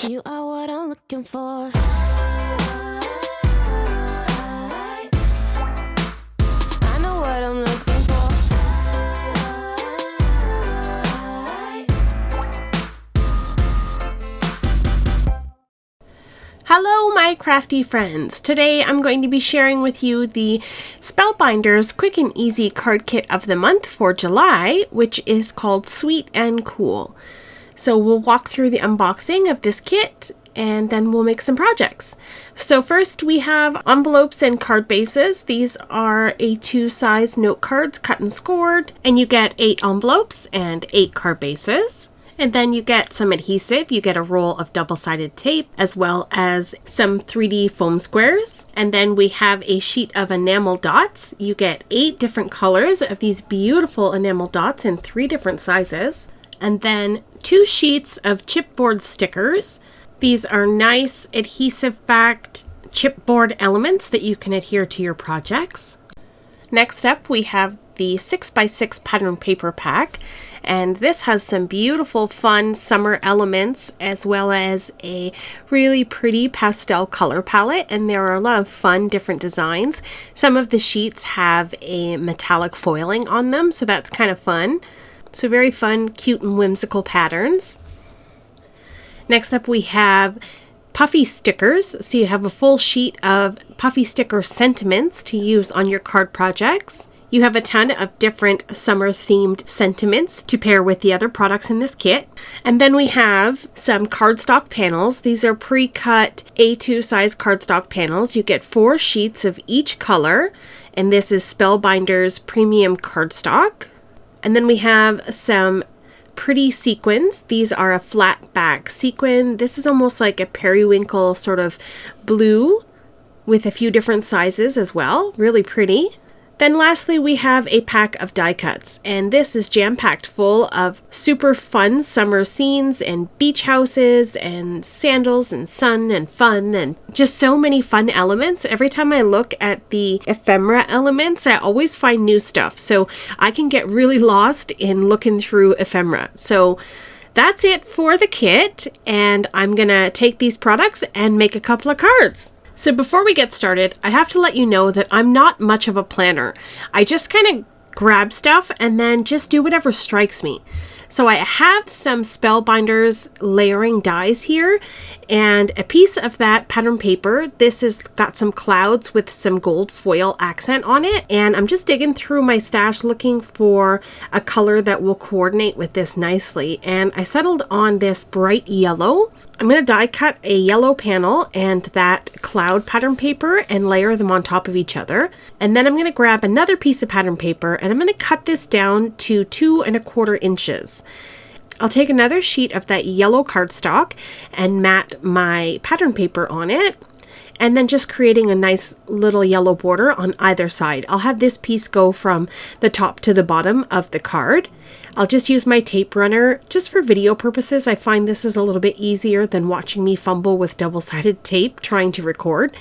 You are what I'm looking for. I know what I'm looking for. Hello, my crafty friends. Today I'm going to be sharing with you the Spellbinders Quick and Easy card kit of the month for July, which is called Sweet and Cool. So we'll walk through the unboxing of this kit and then we'll make some projects. So first we have envelopes and card bases. These are A2 size note cards cut and scored, and you get 8 envelopes and 8 card bases. And then you get some adhesive, you get a roll of double-sided tape, as well as some 3D foam squares. And then we have a sheet of enamel dots. You get 8 different colors of these beautiful enamel dots in 3 different sizes. And then 2 sheets of chipboard stickers. These are nice adhesive-backed chipboard elements that you can adhere to your projects. Next up, we have the 6x6 pattern paper pack. And this has some beautiful, fun summer elements, as well as a really pretty pastel color palette. And there are a lot of fun, different designs. Some of the sheets have a metallic foiling on them, so that's kind of fun. So very fun, cute, and whimsical patterns. Next up, we have puffy stickers. So you have a full sheet of puffy sticker sentiments to use on your card projects. You have a ton of different summer-themed sentiments to pair with the other products in this kit. And then we have some cardstock panels. These are pre-cut A2 size cardstock panels. You get 4 sheets of each color, and this is Spellbinders Premium Cardstock. And then we have some pretty sequins. These are a flat back sequin. This is almost like a periwinkle sort of blue with a few different sizes as well. Really pretty. Then lastly, we have a pack of die cuts, and this is jam-packed full of super fun summer scenes and beach houses and sandals and sun and fun and just so many fun elements. Every time I look at the ephemera elements, I always find new stuff, so I can get really lost in looking through ephemera. So that's it for the kit, and I'm gonna take these products and make a couple of cards. So before we get started, I have to let you know that I'm not much of a planner. I just kind of grab stuff and then just do whatever strikes me. So I have some Spellbinders layering dies here and a piece of that pattern paper. This has got some clouds with some gold foil accent on it. And I'm just digging through my stash looking for a color that will coordinate with this nicely. And I settled on this bright yellow. I'm going to die cut a yellow panel and that cloud pattern paper and layer them on top of each other. And then I'm going to grab another piece of pattern paper and I'm going to cut this down to 2 1/4 inches. I'll take another sheet of that yellow cardstock and mat my pattern paper on it. And then just creating a nice little yellow border on either side. I'll have this piece go from the top to the bottom of the card. I'll just use my tape runner just for video purposes. I find this is a little bit easier than watching me fumble with double-sided tape trying to record.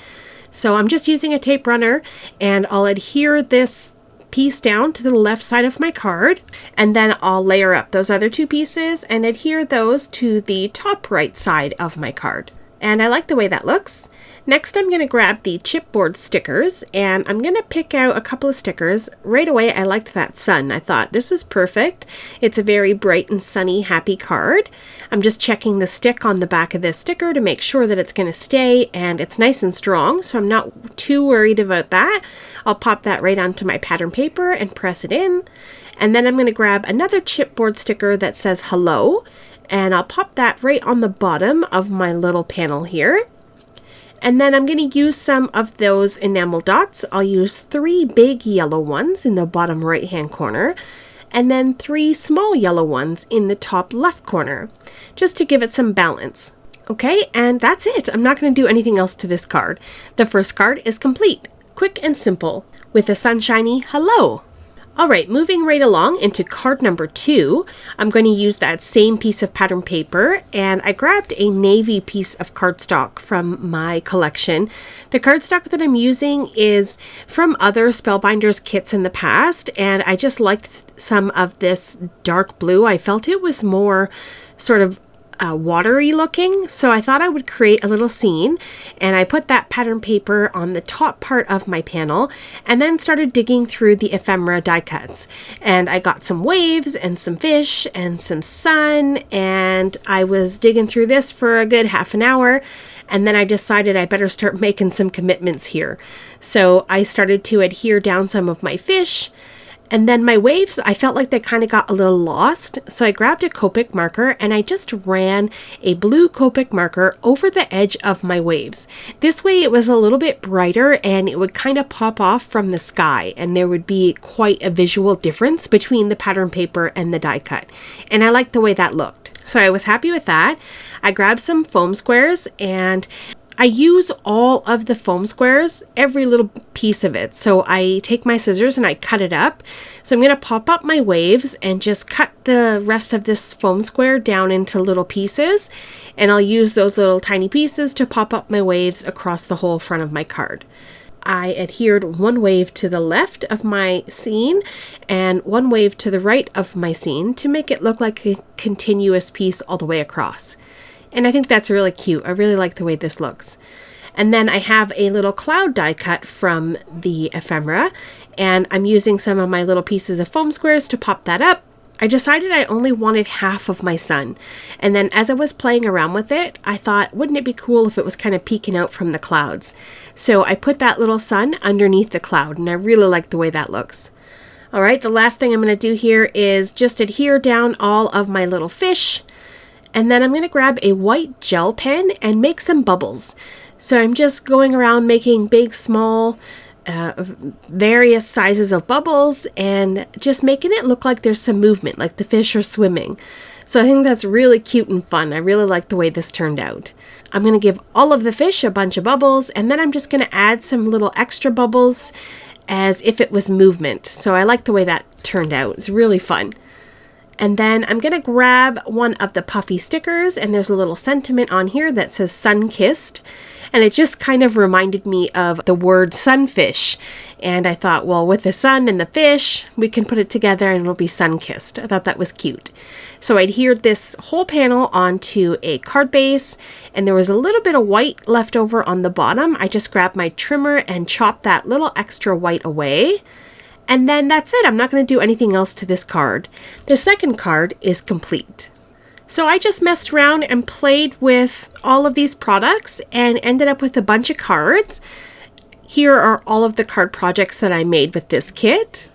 So I'm just using a tape runner and I'll adhere this piece down to the left side of my card, and then I'll layer up those other 2 pieces and adhere those to the top right side of my card. And I like the way that looks. Next, I'm going to grab the chipboard stickers and I'm going to pick out a couple of stickers. Right away, I liked that sun. I thought this is perfect. It's a very bright and sunny, happy card. I'm just checking the stick on the back of this sticker to make sure that it's going to stay and it's nice and strong, so I'm not too worried about that. I'll pop that right onto my pattern paper and press it in. And then I'm going to grab another chipboard sticker that says hello, and I'll pop that right on the bottom of my little panel here. And then I'm going to use some of those enamel dots. I'll use 3 big yellow ones in the bottom right hand corner and then 3 small yellow ones in the top left corner, just to give it some balance. Okay, and that's it. I'm not going to do anything else to this card. The first card is complete, quick and simple, with a sunshiny hello. Alright, moving right along into card number 2, I'm going to use that same piece of pattern paper, and I grabbed a navy piece of cardstock from my collection. The cardstock that I'm using is from other Spellbinders kits in the past, and I just liked some of this dark blue. I felt it was more sort of watery looking, so I thought I would create a little scene, and I put that pattern paper on the top part of my panel and then started digging through the ephemera die cuts. And I got some waves and some fish and some sun, and I was digging through this for a good half an hour, and then I decided I better start making some commitments here. So I started to adhere down some of my fish. And then my waves, I felt like they kind of got a little lost. So I grabbed a Copic marker and I just ran a blue Copic marker over the edge of my waves. This way it was a little bit brighter and it would kind of pop off from the sky, and there would be quite a visual difference between the pattern paper and the die cut. And I liked the way that looked. So I was happy with that. I grabbed some foam squares and I use all of the foam squares, every little piece of it. So I take my scissors and I cut it up. So I'm going to pop up my waves and just cut the rest of this foam square down into little pieces. And I'll use those little tiny pieces to pop up my waves across the whole front of my card. I adhered one wave to the left of my scene and one wave to the right of my scene to make it look like a continuous piece all the way across. And I think that's really cute. I really like the way this looks. And then I have a little cloud die cut from the ephemera, and I'm using some of my little pieces of foam squares to pop that up. I decided I only wanted half of my sun. And then as I was playing around with it, I thought, wouldn't it be cool if it was kind of peeking out from the clouds? So I put that little sun underneath the cloud, and I really like the way that looks. All right, the last thing I'm going to do here is just adhere down all of my little fish. And then I'm going to grab a white gel pen and make some bubbles. So I'm just going around making big, small, various sizes of bubbles and just making it look like there's some movement, like the fish are swimming. So I think that's really cute and fun. I really like the way this turned out. I'm going to give all of the fish a bunch of bubbles, and then I'm just going to add some little extra bubbles as if it was movement. So I like the way that turned out. It's really fun. And then I'm going to grab one of the puffy stickers, and there's a little sentiment on here that says sun-kissed. And it just kind of reminded me of the word sunfish. And I thought, well, with the sun and the fish, we can put it together and it'll be sun-kissed. I thought that was cute. So I adhered this whole panel onto a card base, and there was a little bit of white left over on the bottom. I just grabbed my trimmer and chopped that little extra white away. And then that's it. I'm not going to do anything else to this card. The second card is complete. So I just messed around and played with all of these products and ended up with a bunch of cards. Here are all of the card projects that I made with this kit.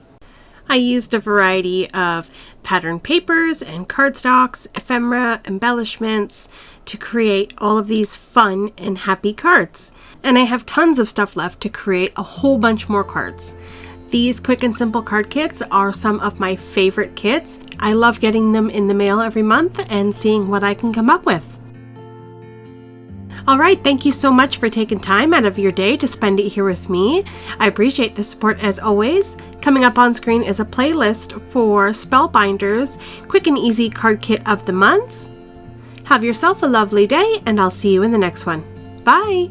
I used a variety of pattern papers and cardstocks, ephemera, embellishments to create all of these fun and happy cards. And I have tons of stuff left to create a whole bunch more cards. These quick and simple card kits are some of my favorite kits. I love getting them in the mail every month and seeing what I can come up with. Alright, thank you so much for taking time out of your day to spend it here with me. I appreciate the support as always. Coming up on screen is a playlist for Spellbinders Quick and Easy Card Kit of the Month. Have yourself a lovely day, and I'll see you in the next one. Bye!